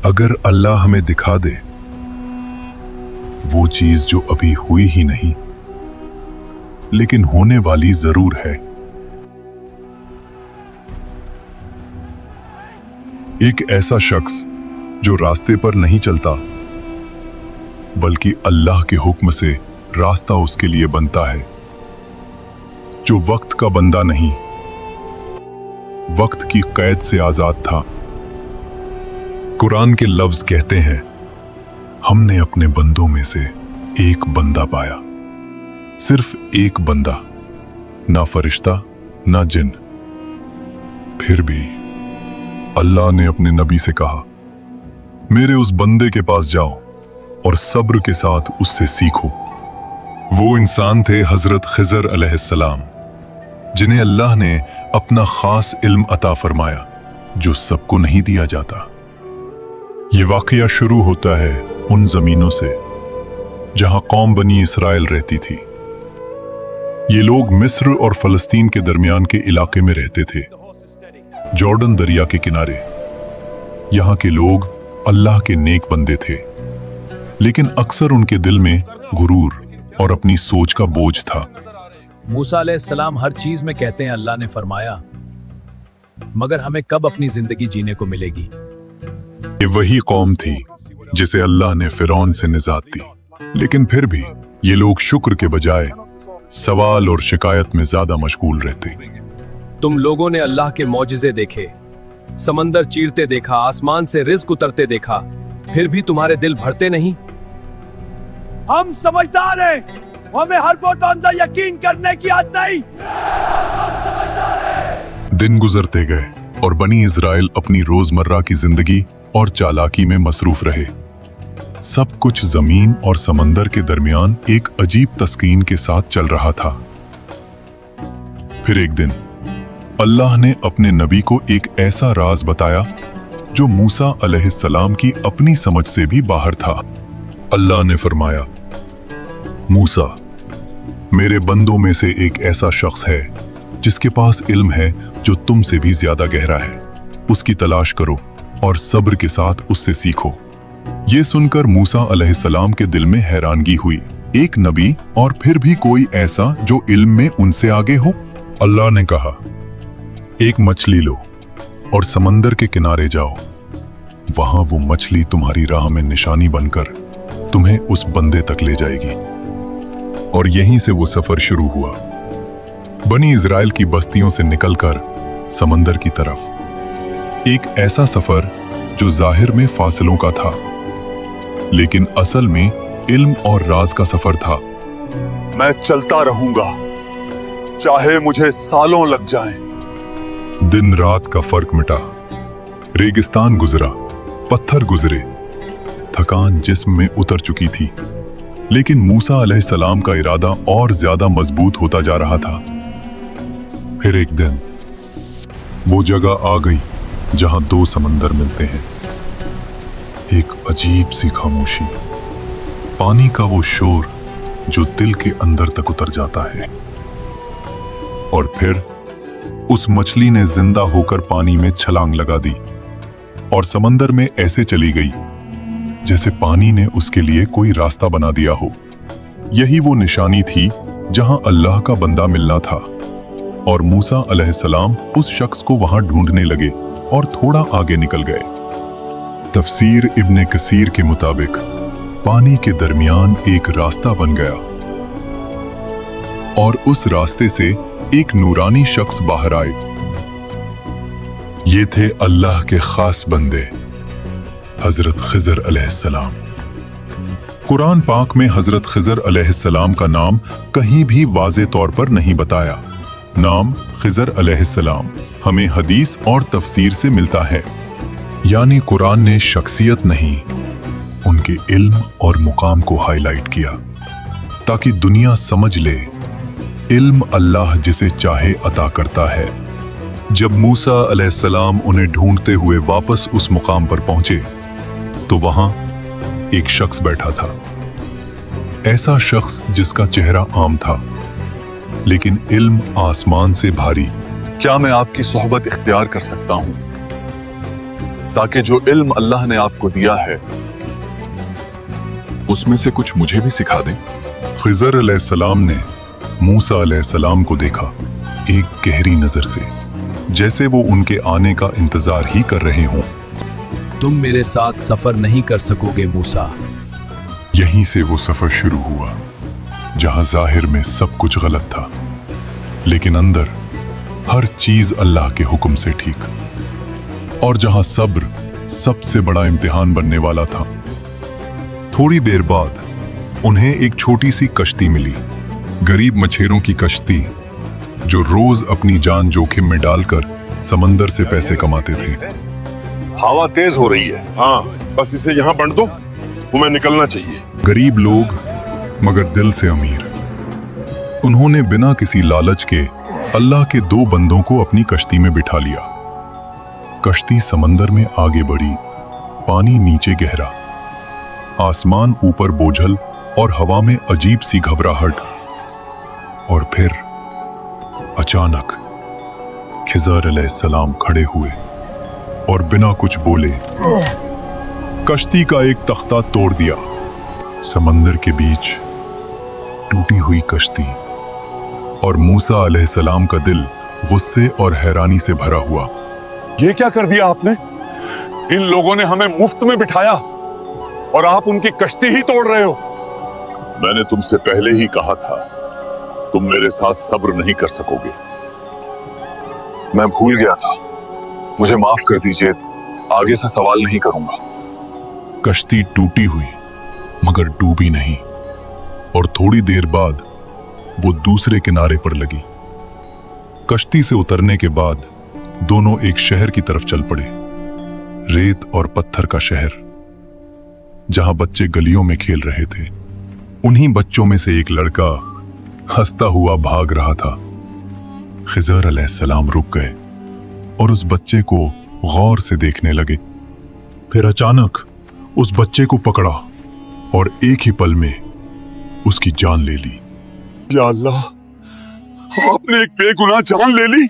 अगर अल्लाह हमें दिखा दे वो चीज जो अभी हुई ही नहीं लेकिन होने वाली जरूर है। एक ऐसा शख्स जो रास्ते पर नहीं चलता बल्कि अल्लाह के हुक्म से रास्ता उसके लिए बनता है, जो वक्त का बंदा नहीं वक्त की कैद से आजाद था। कुरान के लफ्ज कहते हैं, हमने अपने बंदों में से एक बंदा पाया, सिर्फ एक बंदा, ना फरिश्ता ना जिन। फिर भी अल्लाह ने अपने नबी से कहा, मेरे उस बंदे के पास जाओ और सब्र के साथ उससे सीखो। वो इंसान थे हजरत खिजर अलैहिस्सलाम, जिन्हें अल्लाह ने अपना खास इल्म अता फरमाया जो सबको नहीं दिया जाता। ये वाकया शुरू होता है उन जमीनों से जहां कौम बनी इसराइल रहती थी। ये लोग मिस्र और फलस्तीन के दरमियान के इलाके में रहते थे, जॉर्डन दरिया के किनारे। यहां के लोग अल्लाह के नेक बंदे थे, लेकिन अक्सर उनके दिल में गुरूर और अपनी सोच का बोझ था। मूसा अलैहिस्सलाम हर चीज में कहते हैं अल्लाह ने फरमाया, मगर हमें कब अपनी जिंदगी जीने को मिलेगी। ये वही कौम थी जिसे अल्लाह ने फिरौन से निजात दी, लेकिन फिर भी ये लोग शुक्र के बजाय सवाल और शिकायत में ज्यादा मशगूल रहते। तुम लोगों ने अल्लाह के मौजिज़े देखे, समंदर चीरते देखा, आसमान से रिज़्क उतरते देखा, फिर भी तुम्हारे दिल भरते नहीं। हम समझदार हैं, हमें हर बात अंदर यकीन करने की आदत नहीं। दिन गुजरते गए और बनी इजराइल अपनी रोजमर्रा की जिंदगी और चालाकी में मसरूफ रहे। सब कुछ जमीन और समंदर के दरमियान एक अजीब तस्कीन के साथ चल रहा था। फिर एक दिन अल्लाह ने अपने नबी को एक ऐसा राज बताया जो मूसा अलैहिस्सलाम की अपनी समझ से भी बाहर था। अल्लाह ने फरमाया, मूसा, मेरे बंदों में से एक ऐसा शख्स है जिसके पास इल्म है जो तुमसे भी ज्यादा गहरा है। उसकी तलाश करो और सब्र के साथ उससे सीखो। ये सुनकर मूसा अलैहिस्सलाम के दिल में हैरानगी हुई, एक नबी और फिर भी कोई ऐसा जो इल्म में उनसे आगे हो। अल्लाह ने कहा, एक मछली लो और समंदर के किनारे जाओ। वहां वो मछली तुम्हारी राह में निशानी बनकर तुम्हें उस बंदे तक ले जाएगी। और यहीं से वो सफर शुरू हुआ, बनी इजराइल की बस्तियों से निकलकर समंदर की तरफ। एक ऐसा सफर जो जाहिर में फासलों का था, लेकिन असल में इल्म और राज का सफर था। मैं चलता रहूंगा, चाहे मुझे सालों लग जाएं। दिन रात का फर्क मिटा, रेगिस्तान गुजरा, पत्थर गुजरे, थकान जिस्म में उतर चुकी थी, लेकिन मूसा अलैहिस्सलाम का इरादा और ज्यादा मजबूत होता जा रहा था। फिर एक दिन वो जगह आ गई जहां दो समंदर मिलते हैं। एक अजीब सी खामोशी, पानी का वो शोर जो दिल के अंदर तक उतर जाता है। और फिर उस मछली ने जिंदा होकर पानी में छलांग लगा दी और समंदर में ऐसे चली गई जैसे पानी ने उसके लिए कोई रास्ता बना दिया हो। यही वो निशानी थी जहां अल्लाह का बंदा मिलना था। और मूसा अलैहिस्सलाम उस शख्स को वहां ढूंढने लगे और थोड़ा आगे निकल गए। तफसीर इब्ने कसीर के मुताबिक पानी के दरमियान एक रास्ता बन गया और उस रास्ते से एक नूरानी शख्स बाहर आए। ये थे अल्लाह के खास बंदे हजरत खिजर अलैहिस्सलाम। कुरान पाक में हजरत खिजर अलैहिस्सलाम का नाम कहीं भी वाज़े तौर पर नहीं बताया। नाम खिजर अलैहिस्सलाम हमें हदीस और तफसीर से मिलता है, यानी कुरान ने शख्सियत नहीं, उनके इल्म और मुकाम को हाईलाइट किया ताकि दुनिया समझ ले, इल्म अल्लाह जिसे चाहे अता करता है। जब मूसा अलैहिस्सलाम उन्हें ढूंढते हुए वापस उस मुकाम पर पहुंचे तो वहां एक शख्स बैठा था। ऐसा शख्स जिसका चेहरा आम था, लेकिन इल्म आसमान से भारी। क्या मैं आपकी सोहबत इख्तियार कर सकता हूं? ताकि जो इल्म अल्लाह ने आपको दिया है उसमें से कुछ मुझे भी सिखा दें। खिजर अलैहिस्सलाम ने मूसा अलैहिस्सलाम को देखा एक गहरी नजर से, जैसे वो उनके आने का इंतजार ही कर रहे हों। तुम मेरे साथ सफर नहीं कर सकोगे मूसा। यहीं से वो सफर शुरू हुआ, जहां जाहिर में सब कुछ गलत था, लेकिन अंदर हर चीज अल्लाह के हुक्म से ठीक, और जहां सब्र सबसे बड़ा इम्तिहान बनने वाला था। थोड़ी देर बाद उन्हें एक छोटी सी कश्ती मिली, गरीब मछेरों की कश्ती, जो रोज अपनी जान जोखिम में डालकर समंदर से पैसे कमाते थे। हवा तेज हो रही है। हाँ, बस इसे यहाँ बंद दो, तुम्हें निकलना चाहिए। गरीब लोग मगर दिल से अमीर। उन्होंने बिना किसी लालच के अल्लाह के दो बंदों को अपनी कश्ती में बिठा लिया। कश्ती समंदर में आगे बढ़ी, पानी नीचे गहरा, आसमान ऊपर बोझल और हवा में अजीब सी घबराहट। और फिर अचानक खिज़र अलैहिस्सलाम खड़े हुए और बिना कुछ बोले कश्ती का एक तख्ता तोड़ दिया। समंदर के बीच टूटी हुई कश्ती, और मूसा अलैहिस्सलाम का दिल गुस्से और हैरानी से भरा हुआ। ये क्या कर दिया आपने? इन लोगों ने हमें मुफ्त में बिठाया और आप उनकी कश्ती ही तोड़ रहे हो। मैंने तुमसे पहले ही कहा था, तुम मेरे साथ सब्र नहीं कर सकोगे। मैं भूल गया था, मुझे माफ कर दीजिए, आगे से सवाल नहीं करूंगा। कश्ती टूटी हुई मगर डूबी नहीं, और थोड़ी देर बाद वो दूसरे किनारे पर लगी। कश्ती से उतरने के बाद दोनों एक शहर की तरफ चल पड़े, रेत और पत्थर का शहर, जहां बच्चे गलियों में खेल रहे थे। उन्हीं बच्चों में से एक लड़का हंसता हुआ भाग रहा था। खिज़र अलैहिस्सलाम रुक गए और उस बच्चे को गौर से देखने लगे। फिर अचानक उस बच्चे को पकड़ा और एक ही पल में उसकी जान ले ली। या अल्लाह, आपने एक बेगुनाह जान ले ली।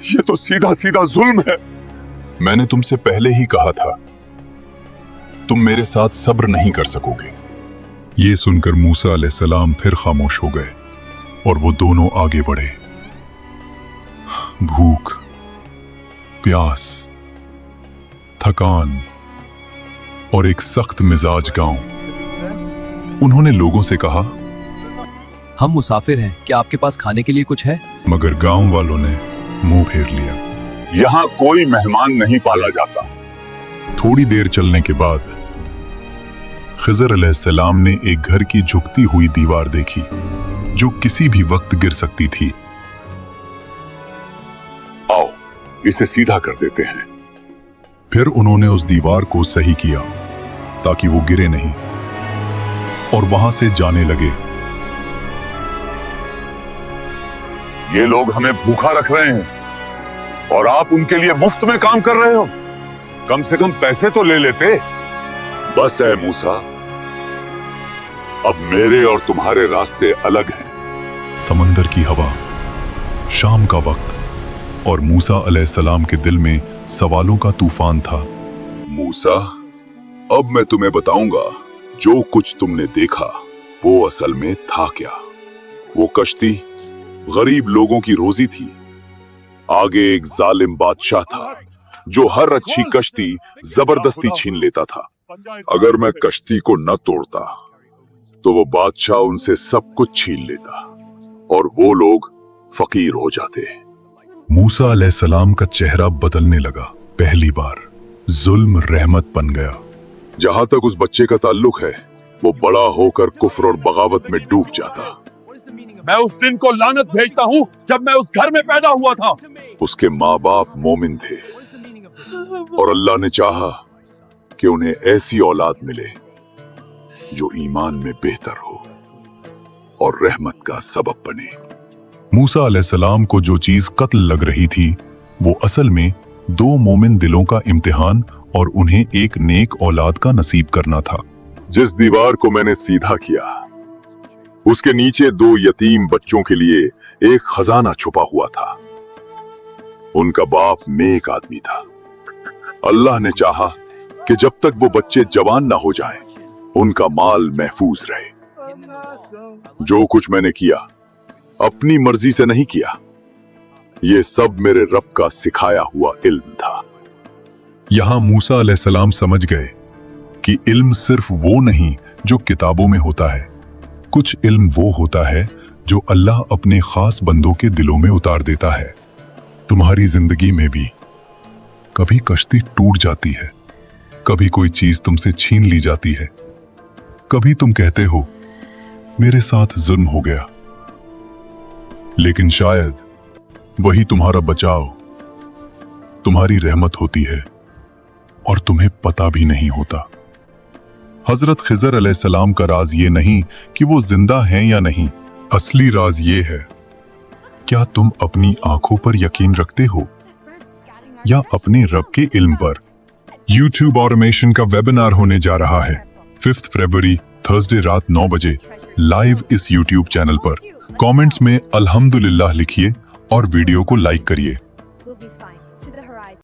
ये तो सीधा सीधा जुल्म है। मैंने तुमसे पहले ही कहा था, तुम मेरे साथ सब्र नहीं कर सकोगे। ये सुनकर मूसा अलैहिस्सलाम फिर खामोश हो गए और वो दोनों आगे बढ़े। भूख, प्यास, थकान और एक सख्त मिजाज गांव। उन्होंने लोगों से कहा, हम मुसाफिर हैं, क्या आपके पास खाने के लिए कुछ है? मगर गांव वालों ने मुंह फेर लिया। यहां कोई मेहमान नहीं पाला जाता। थोड़ी देर चलने के बाद खिज़र अलैहिस्सलाम ने एक घर की झुकती हुई दीवार देखी, जो किसी भी वक्त गिर सकती थी। आओ, इसे सीधा कर देते हैं। फिर उन्होंने उस दीवार को सही किया ताकि वो गिरे नहीं, और वहां से जाने लगे। ये लोग हमें भूखा रख रहे हैं और आप उनके लिए मुफ्त में काम कर रहे हो। कम से कम पैसे तो ले लेते। बस है मूसा, अब मेरे और तुम्हारे रास्ते अलग हैं। समंदर की हवा, शाम का वक्त, और मूसा अलैहिस्सलाम के दिल में सवालों का तूफान था। मूसा, अब मैं तुम्हें बताऊंगा, जो कुछ तुमने देखा वो असल में था क्या। वो कश्ती गरीब लोगों की रोजी थी। आगे एक जालिम बादशाह था जो हर अच्छी कश्ती जबरदस्ती छीन लेता था। अगर मैं कश्ती को न तोड़ता तो वो बादशाह उनसे सब कुछ छीन लेता और वो लोग फकीर हो जाते। मूसा अलैहिस्सलाम का चेहरा बदलने लगा। पहली बार जुल्म रहमत बन गया। जहां तक उस बच्चे का ताल्लुक है, वो बड़ा होकर कुफ्र और बगावत में डूब जाता। मैं उस दिन को लानत भेजता हूँ जब मैं उस घर में पैदा हुआ था। उसके माँ बाप मोमिन थे और अल्लाह ने चाहा कि उन्हें ऐसी औलाद मिले जो ईमान में बेहतर हो और रहमत का सबब बने। मूसा अलैहिस्सलाम को जो चीज कत्ल लग रही थी, वो असल में दो मोमिन दिलों का इम्तिहान और उन्हें एक नेक औलाद का नसीब करना था। जिस दीवार को मैंने सीधा किया, उसके नीचे दो यतीम बच्चों के लिए एक खजाना छुपा हुआ था। उनका बाप नेक आदमी था, अल्लाह ने चाहा कि जब तक वो बच्चे जवान ना हो जाएं, उनका माल महफूज रहे। जो कुछ मैंने किया अपनी मर्जी से नहीं किया, ये सब मेरे रब का सिखाया हुआ इल्म था। यहां मूसा अलैहिस्सलाम समझ गए कि इल्म सिर्फ वो नहीं जो किताबों में होता है, कुछ इल्म वो होता है जो अल्लाह अपने खास बंदों के दिलों में उतार देता है। तुम्हारी जिंदगी में भी कभी कश्ती टूट जाती है, कभी कोई चीज तुमसे छीन ली जाती है, कभी तुम कहते हो मेरे साथ जुल्म हो गया, लेकिन शायद वही तुम्हारा बचाव, तुम्हारी रहमत होती है और तुम्हें पता भी नहीं होता। हजरत खिजर अलैहिस्सलाम का राज ये नहीं कि वो जिंदा हैं या नहीं, असली राज ये है, क्या तुम अपनी आंखों पर यकीन रखते हो या अपने रब के इल्म पर। YouTube ऑटोमेशन का वेबिनार होने जा रहा है 5 फरवरी थर्सडे रात 9 बजे लाइव इस YouTube चैनल पर। कमेंट्स में अल्हम्दुलिल्लाह लिखिए और वीडियो को लाइक करिए।